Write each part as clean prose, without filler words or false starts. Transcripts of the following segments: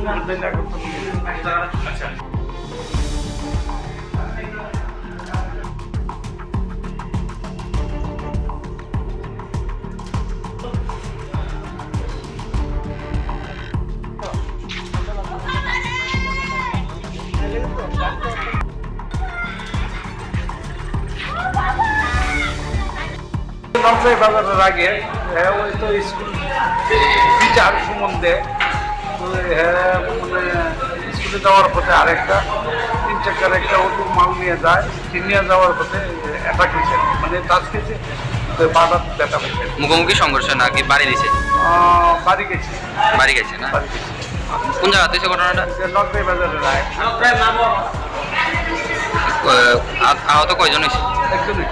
আচ্ছা নরসই বাজারের আগে ওই তো স্কুল টিচার সম্বন্ধে তো মানে স্কুলে যাওয়ার পথে আরেকটা 3 চাকার একটা অটো মাল নিয়ে যায় নিয়ে যাওয়ার পথে অ্যাটাক হয়েছে মানে টাচ খেয়েছে তো বাধা ব্যথা হয়েছে। মুখোমুখি সংঘর্ষ নাকি বাড়ি দিছে? বাড়ি গেছে না? কোন জায়গা হয়েছে ঘটনাটা? নরসই বাজারের আগে। আহত কয়জন হয়েছে? একজনই।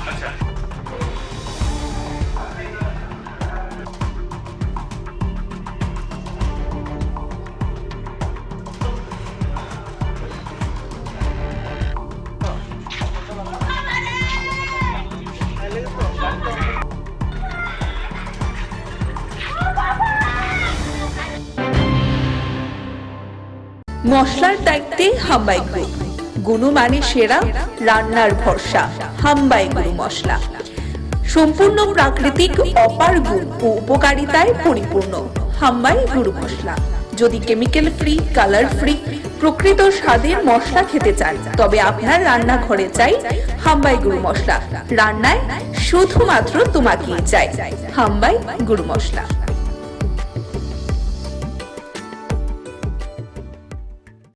আচ্ছা মশলার দায়িত্বে হাম্বাই গ্রুপ, গুণমানে সেরা, রান্নার ভরসা। হাম্বাই গুরু মশলা সম্পূর্ণ প্রাকৃতিক, অপার গুণ ও উপকারিতায় পরিপূর্ণ। হাম্বাই গুরু মশলা। যদি কেমিক্যাল ফ্রি, কালার ফ্রি, প্রকৃত স্বাদের মশলা খেতে চান তবে আপনার রান্নাঘরে চাই হাম্বাই গুরু মশলা। রান্নায় শুধুমাত্র তোমাকেই চাই হাম্বাই গুরু মশলা।